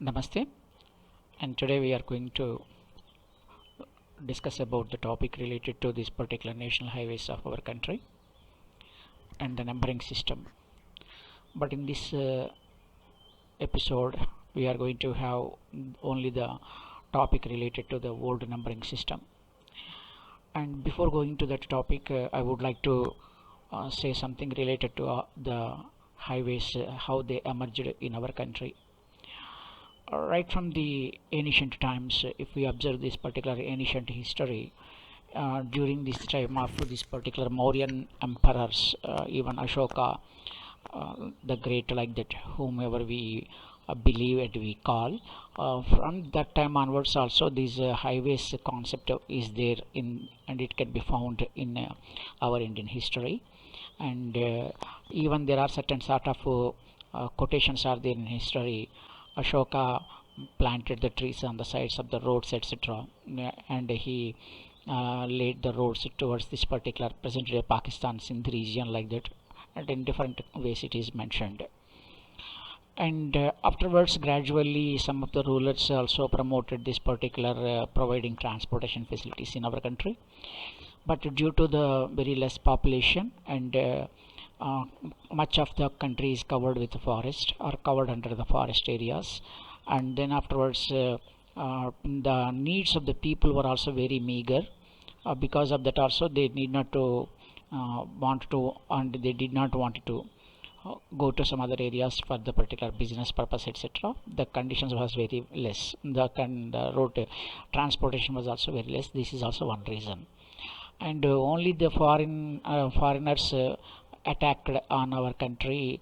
Namaste, and today we are going to discuss about the topic related to this particular national highways of our country and the numbering system. But in this episode, we are going to have only the topic related to the old numbering system. And before going to that topic, I would like to say something related to the highways, how they emerged in our country. Right from the ancient times, if we observe this particular ancient history, during this time of this particular Mauryan emperors, even Ashoka, the great, like that, whomever we believe and we call, from that time onwards also this highways concept is there in, and it can be found in our Indian history. And even there are certain sort of quotations are there in history. Ashoka planted the trees on the sides of the roads, etc., and he laid the roads towards this particular present day Pakistan Sindh region, like that, and in different ways it is mentioned. And afterwards, gradually, some of the rulers also promoted this particular providing transportation facilities in our country. But due to the very less population and much of the country is covered with the forest or covered under the forest areas, and then afterwards the needs of the people were also very meager. Because of that also they need not to want to, and they did not want to go to some other areas for the particular business purpose, etc. The conditions was very less, the road transportation was also very less. This is also one reason. And only the foreigners attacked on our country,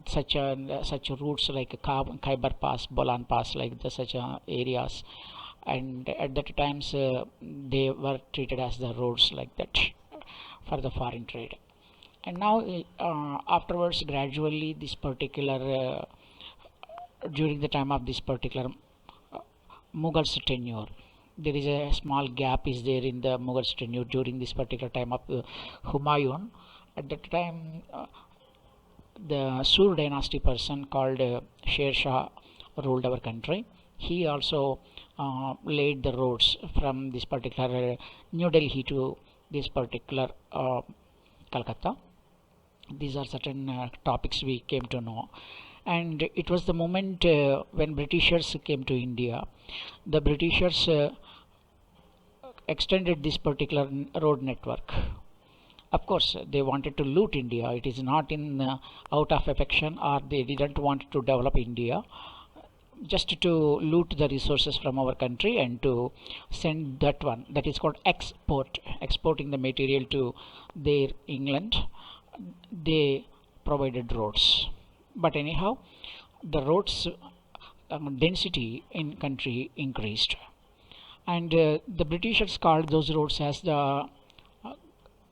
such routes like Khyber Pass, Bolan Pass, like such areas, and at that times they were treated as the roads, like that, for the foreign trade. And now afterwards, gradually, this particular during the time of this particular Mughals tenure, there is a small gap is there in the Mughals tenure during this particular time of Humayun. At that time, the Sur dynasty person called Sher Shah ruled our country. He also laid the roads from this particular New Delhi to this particular Calcutta. These are certain topics we came to know. And it was the moment when Britishers came to India. The Britishers extended this particular road network. Of course, they wanted to loot India. It is not in out of affection, or they didn't want to develop India, just to loot the resources from our country and to send that one. That is called exporting the material to their England. They provided roads, but anyhow, the roads density in country increased, and the Britishers called those roads as the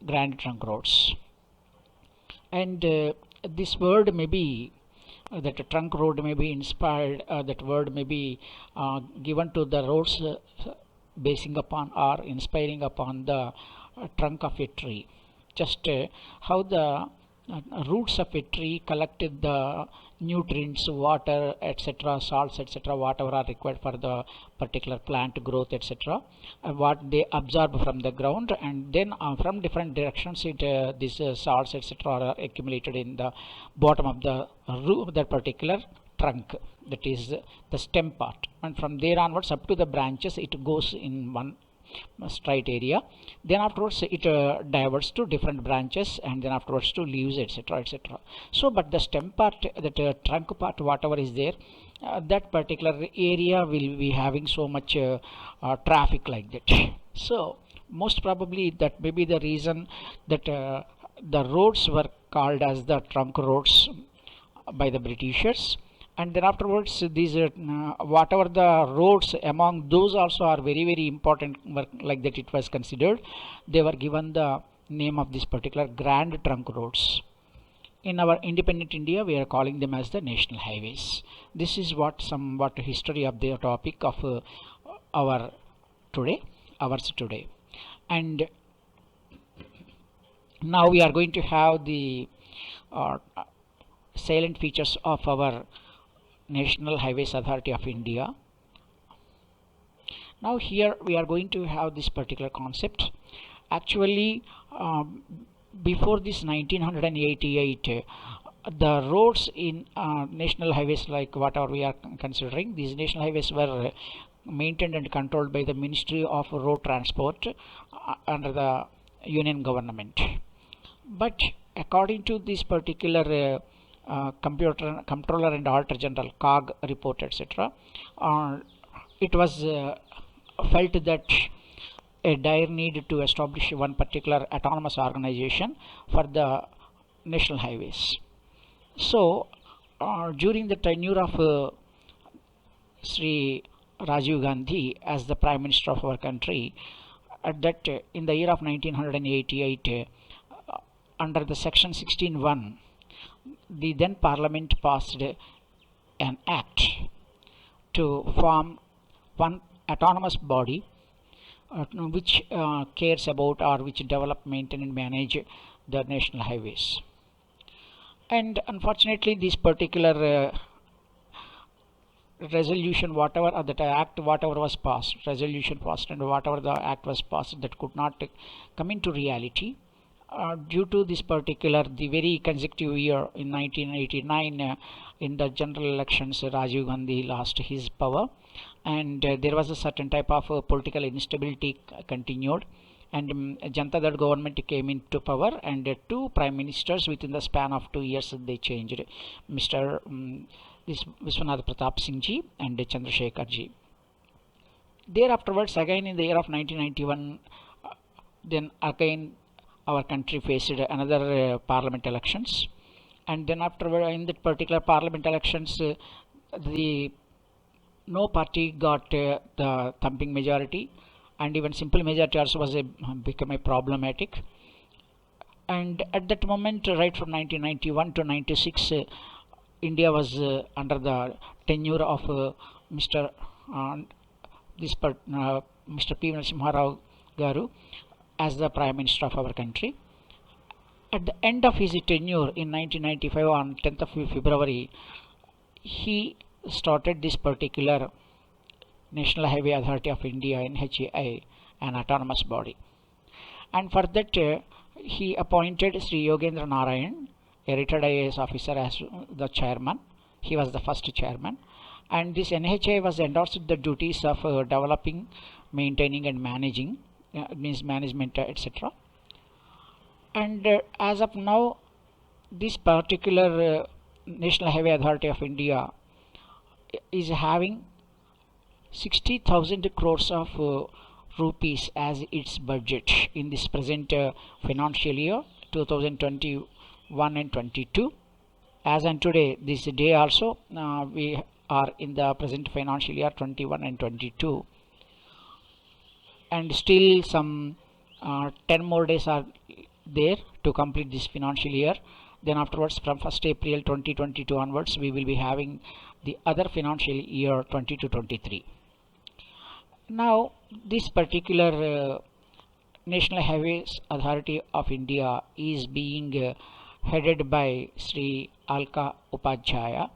Grand Trunk roads. And this word may be that trunk road may be inspired, that word may be given to the roads basing upon or inspiring upon the trunk of a tree. Just how the roots of a tree collected the nutrients, water, etc., salts, etc., whatever are required for the particular plant growth, etc., what they absorb from the ground, and then from different directions these salts, etc., are accumulated in the bottom of the root, that particular trunk, that is the stem part, and from there onwards up to the branches it goes in one straight area. Then afterwards it diverts to different branches, and then afterwards to leaves, etc., etc. So but the stem part, that trunk part, whatever is there, that particular area will be having so much traffic, like that. So most probably that may be the reason that the roads were called as the trunk roads by the Britishers. And then afterwards these whatever the roads among those also are very very important work, like that it was considered, they were given the name of this particular Grand Trunk roads. In our independent India, we are calling them as the national highways. This is somewhat history of the topic of ours today. And now we are going to have the salient features of our National Highways Authority of India. Now here we are going to have this particular concept. Actually, before this 1988, the roads in national highways, like whatever we are considering, these national highways were maintained and controlled by the Ministry of Road Transport under the Union government. But according to this particular Comptroller and Auditor General COG report, etc., it was felt that a dire need to establish one particular autonomous organization for the national highways. So during the tenure of Sri Rajiv Gandhi as the Prime Minister of our country, at that in the year of 1988, under the section 16(1), the then Parliament passed an act to form one autonomous body which cares about, or which develop, maintain and manage the national highways. And unfortunately, this particular resolution, whatever that act, whatever was passed, resolution passed, and whatever the act was passed, that could not come into reality due to this particular, the very consecutive year in 1989, in the general elections, Rajiv Gandhi lost his power, and there was a certain type of political instability continued, and Janata Dal government came into power, and two prime ministers within the span of 2 years they changed, Mr. This Vishwanath Pratap Singh ji and Chandrasekhar ji. Thereafterwards, again in the year of 1991, then again our country faced another parliament elections, and then afterward in that particular parliament elections, the no party got the thumping majority, and even simple majority also was become a problematic. And at that moment, right from 1991 to 96, India was under the tenure of Mr. Mr. P. Narasimha Rao Garu as the Prime Minister of our country. At the end of his tenure in 1995, on 10th of February, he started this particular National Highway Authority of India, NHAI, an autonomous body. And for that, he appointed Sri Yogendra Narayan, a retired IAS officer, as the chairman. He was the first chairman. And this NHAI was endorsed the duties of developing, maintaining and managing, means management, etc. And as of now, this particular National Highway Authority of India is having 60,000 crores of rupees as its budget in this present financial year 2021 and 22. As on today, this day also, we are in the present financial year 21 and 22, and still some 10 more days are there to complete this financial year. Then afterwards, from 1st April 2022 onwards, we will be having the other financial year 22-23. Now, this particular National Highways Authority of India is being headed by Sri Alka Upadhyaya.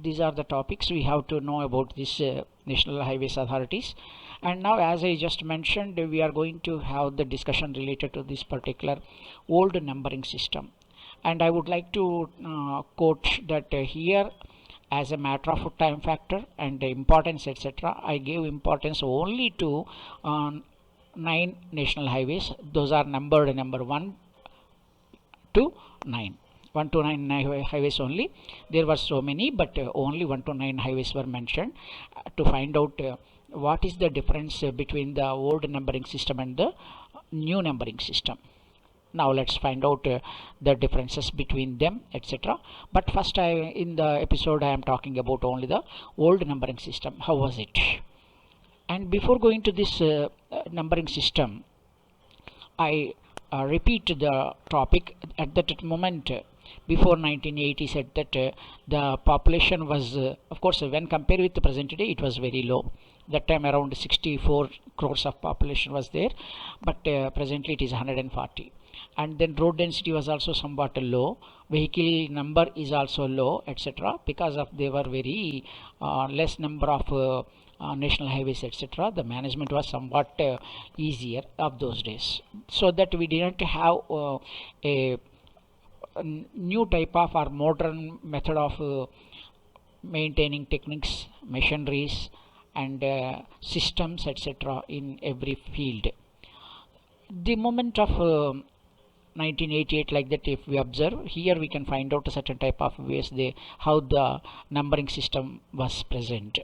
These are the topics we have to know about this National Highways Authorities. And now, as I just mentioned, we are going to have the discussion related to this particular old numbering system. And I would like to quote that here, as a matter of time factor and importance, etc., I gave importance only to 9 national highways. Those are numbered number 1 to 9. 1 to 9 highways only. There were so many, but only 1 to 9 highways were mentioned to find out what is the difference between the old numbering system and the new numbering system. Now let's find out the differences between them, etc. But first, in the episode, I am talking about only the old numbering system. How was it? And before going to this numbering system, I repeat the topic. At that moment, before 1980, said that the population was, of course, when compared with the present day, it was very low. That time around 64 crores of population was there, but presently it is 140. and then road density was also somewhat low, vehicle number is also low, etc. Because of they were very less number of national highways, etc. The management was somewhat easier of those days, so that we didn't have a new type of or modern method of maintaining techniques, machineries, and systems, etc. in every field. The moment of 1988, like that, if we observe here, we can find out a certain type of ways how the numbering system was present.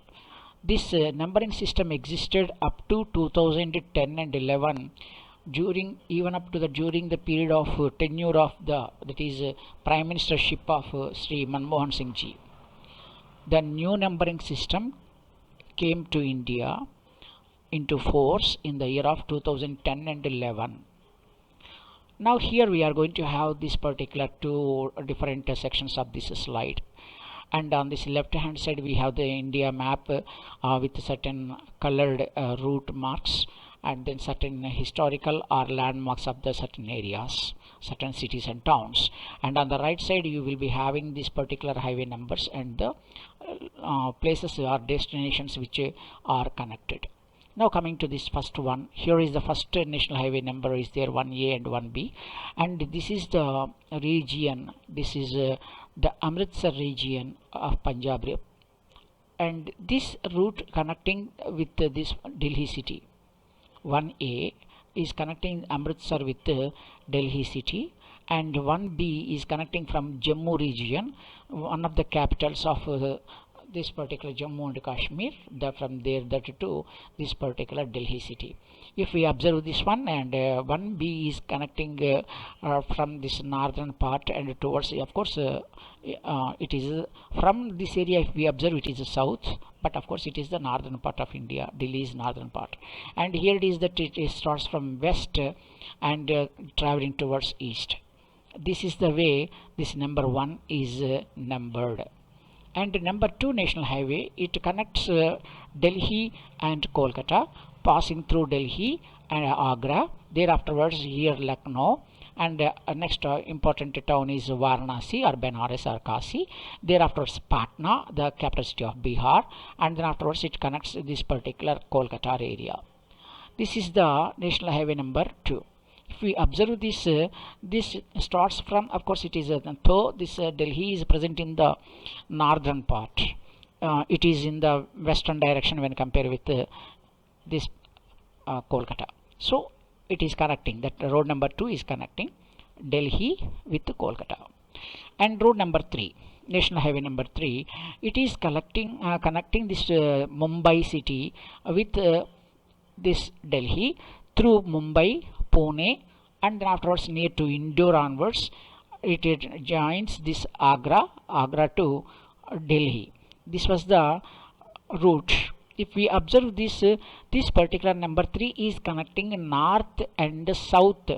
This numbering system existed up to 2010 and 11, during the period of tenure of that is prime ministership of Sri Manmohan Singh ji. The new numbering system came to India into force in the year of 2010 and 11. Now here we are going to have this particular two different sections of this slide, and on this left hand side we have the India map with certain colored route marks, and then certain historical or landmarks of the certain areas, certain cities and towns, and on the right side you will be having this particular highway numbers and the places or destinations which are connected. Now coming to this first one, here is the first national highway number is there, 1A and 1B, and this is the region, this is the Amritsar region of Punjab, and this route connecting with this Delhi city. 1A is connecting Amritsar with Delhi city, and 1B is connecting from Jammu region, one of the capitals of this particular Jammu and Kashmir, from there that to this particular Delhi city. If we observe this one, and 1B is connecting from this northern part and towards, of course it is from this area, if we observe, it is south, but of course it is the northern part of India. Delhi is northern part, and here it is that it starts from west and traveling towards east. This is the way this number 1 is numbered. And number 2 national highway, it connects Delhi and Kolkata, passing through Delhi and Agra, there afterwards here Lucknow, and next important town is Varanasi or Benares or Kasi, there afterwards Patna, the capital city of Bihar, and then afterwards it connects this particular Kolkata area. This is the national highway number 2. If we observe this, this starts from, of course it is though this Delhi is present in the northern part, it is in the western direction when compared with this Kolkata. So it is connecting, that road number 2 is connecting Delhi with Kolkata. And road number 3, national highway number 3, it is connecting this Mumbai city with this Delhi through Mumbai, Pune, and then afterwards near to Indore onwards, it joins this Agra to Delhi. This was the route. If we observe this, this particular number 3 is connecting north and south.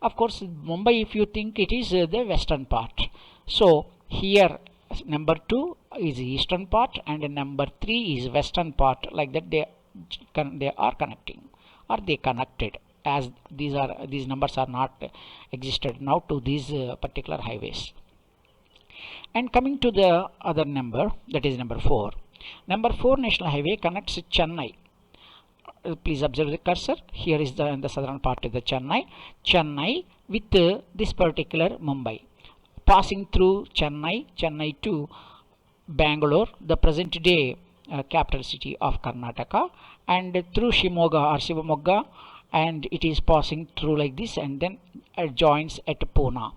Of course Mumbai, if you think, it is the western part, so here number 2 is eastern part and number 3 is western part, like that they are connecting, or they connected, as these numbers are not existed now to these particular highways. And coming to the other number, that is number 4. Number 4 national highway connects Chennai. Please observe the cursor. Here is in the southern part of the Chennai with this particular Mumbai, passing through Chennai to Bangalore, the present day capital city of Karnataka, and through Shivamogga, and it is passing through like this, and then joins at Pune,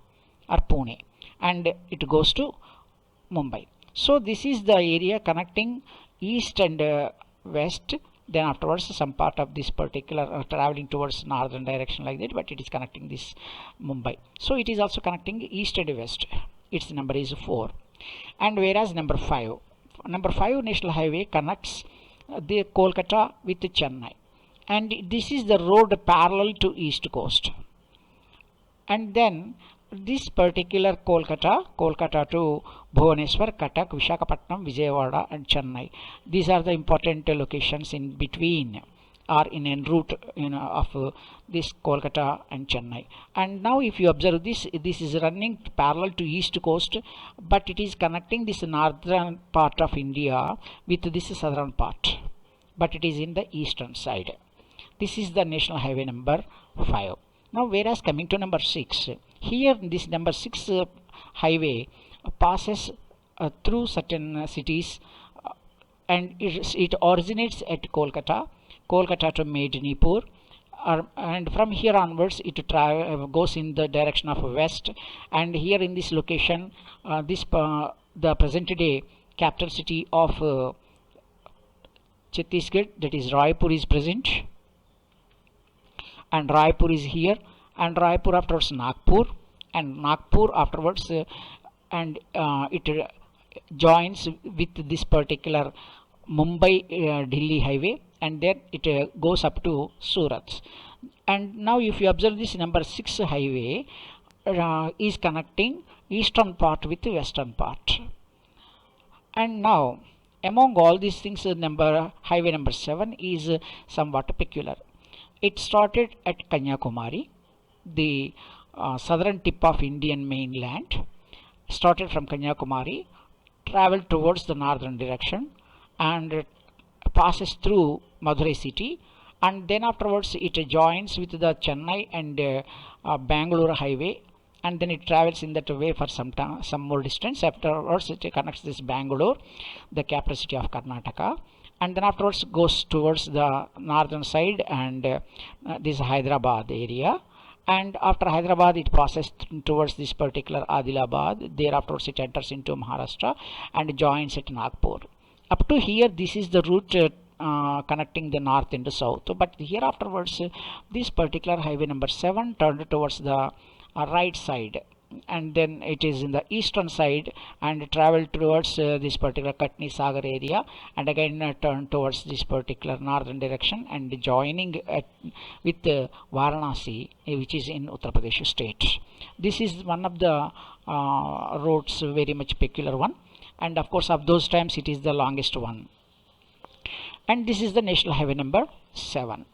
and it goes to Mumbai. So this is the area connecting east and west. Then afterwards some part of this particular traveling towards northern direction, like that, but it is connecting this Mumbai. So it is also connecting east and west. Its number is 4. And whereas number 5 national highway connects the Kolkata with Chennai, and this is the road parallel to east coast. And then this particular Kolkata to Bhubaneswar, Cuttack, Visakhapatnam, Vijayawada and Chennai, these are the important locations in between are in en route of this Kolkata and Chennai. And now if you observe this is running parallel to east coast, but it is connecting this northern part of India with this southern part, but it is in the eastern side. This is the national highway number 5. Now whereas coming to number 6, here this number 6 highway passes through certain cities, and it originates at Kolkata to Medinipur, and from here onwards it goes in the direction of west. And here in this location, the present day capital city of Chhattisgarh, that is Raipur, is present, and Raipur is here, and Raipur afterwards Nagpur, and Nagpur afterwards and it joins with this particular Mumbai Delhi highway, and then it goes up to Surat. And now if you observe this number 6 highway is connecting eastern part with the western part. And now among all these things, highway number 7 is somewhat peculiar. It started at Kanyakumari, the southern tip of Indian mainland. Started from Kanyakumari, traveled towards the northern direction, and passes through Madurai city, and then afterwards it joins with the Chennai and Bangalore highway, and then it travels in that way for some more distance. Afterwards it connects this Bangalore, the capital city of Karnataka, and then afterwards goes towards the northern side and this Hyderabad area. And after Hyderabad it passes towards this particular Adilabad. Thereafter it enters into Maharashtra and joins at Nagpur. Up to here this is the route connecting the north and the south, but here afterwards this particular highway number 7 turned towards the right side, and then it is in the eastern side and travel towards this particular Katni Sagar area, and again turn towards this particular northern direction and joining with Varanasi, which is in Uttar Pradesh state. This is one of the roads, very much peculiar one, and of course of those times it is the longest one. And this is the national highway number 7.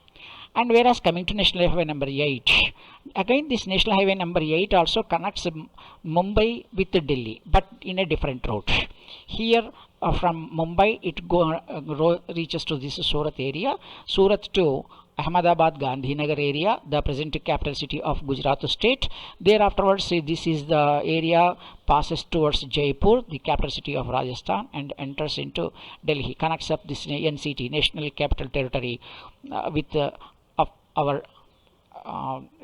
And whereas coming to national highway number 8, again this national highway number 8 also connects Mumbai with Delhi, but in a different route. Here from Mumbai it reaches to this Surat area, Surat to Ahmedabad Gandhinagar area, the present capital city of Gujarat state. Thereafterwards this is the area passes towards Jaipur, the capital city of Rajasthan, and enters into Delhi, connects up this NCT, National Capital Territory, with our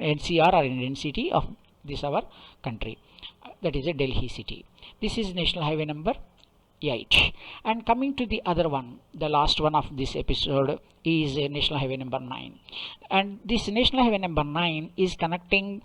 NCR or NCT of this our country, that is a Delhi city. This is national highway number 8. And coming to the other one, the last one of this episode is national highway number 9. And this national highway number 9 is connecting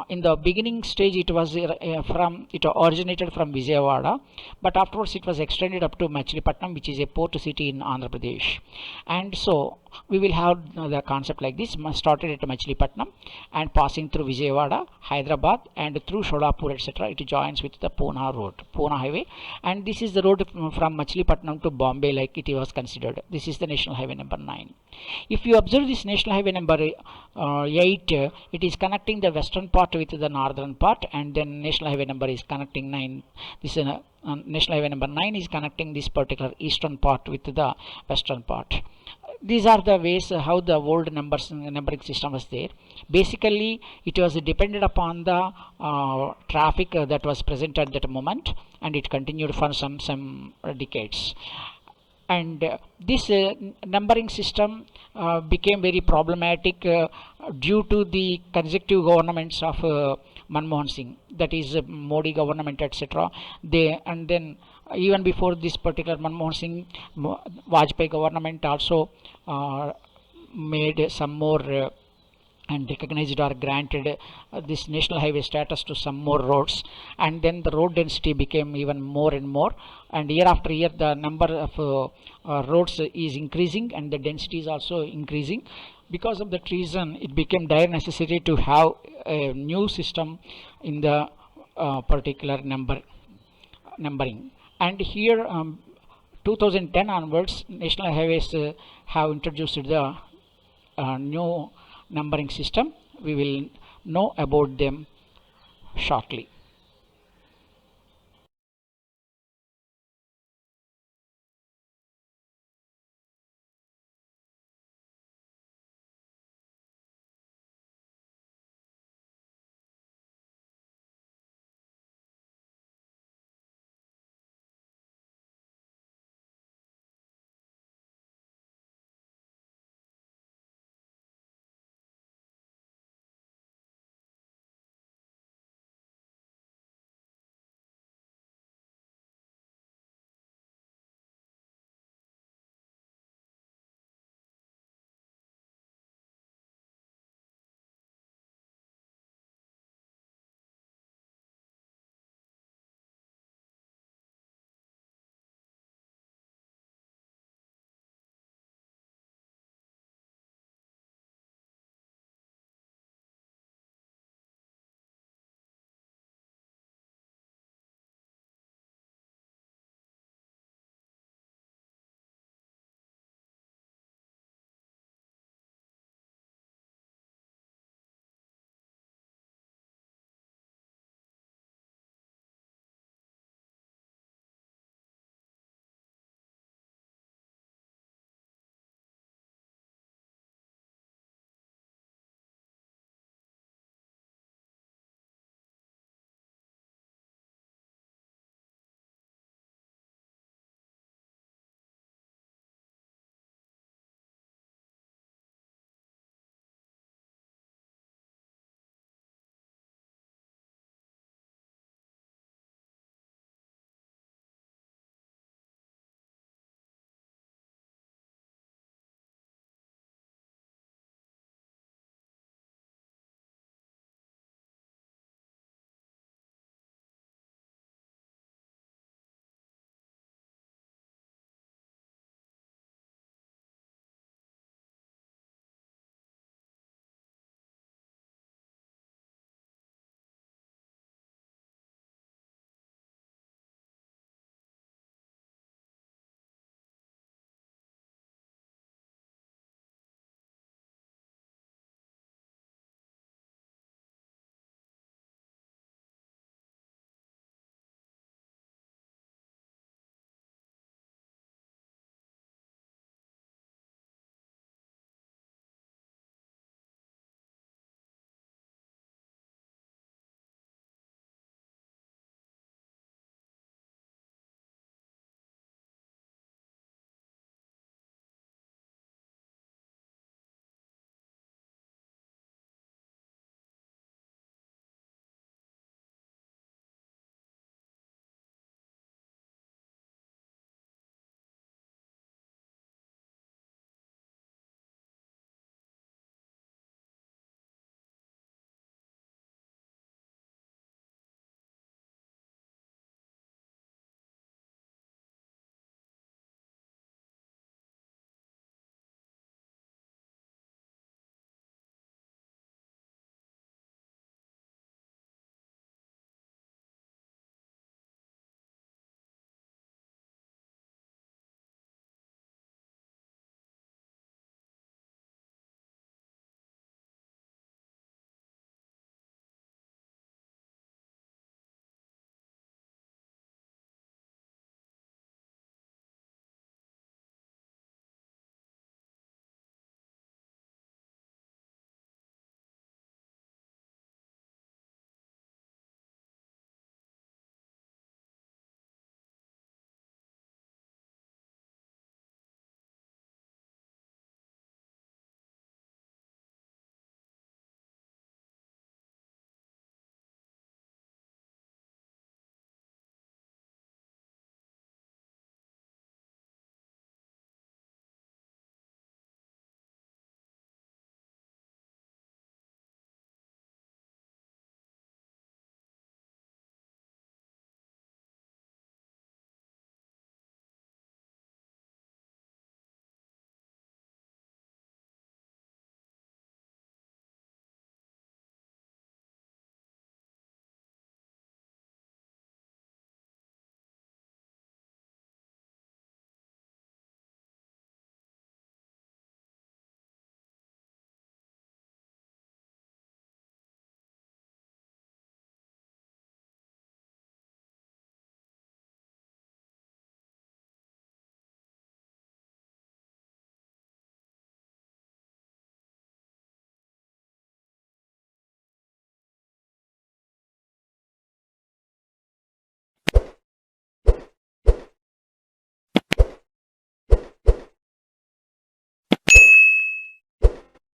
in the beginning stage it originated from Vijayawada, but afterwards it was extended up to Machilipatnam, which is a port city in Andhra Pradesh. And so we will have the concept like this: started at Machilipatnam and passing through Vijayawada, Hyderabad, and through Sholapur, etc. It joins with the Pune highway, and this is the road from Machilipatnam to Bombay, like it was considered. This is the national highway number 9. If you observe this national highway number 8, it is connecting the western part with the northern part, and then national highway number is connecting 9. This is national highway number 9 is connecting this particular eastern part with the western part. These are the ways how the old numbering system was there. Basically it was dependent upon the traffic that was present at that moment, and it continued for some decades. And this numbering system became very problematic due to the consecutive governments of Manmohan Singh, that is Modi government, etc. And then even before this particular Manmohan Singh, Vajpayee government also made some more and recognized or granted this national highway status to some more roads, and then the road density became even more and more, and year after year the number of roads is increasing and the density is also increasing. Because of that reason it became dire necessary to have a new system in the particular numbering. And here 2010 onwards national highways have introduced the new numbering system. We will know about them shortly.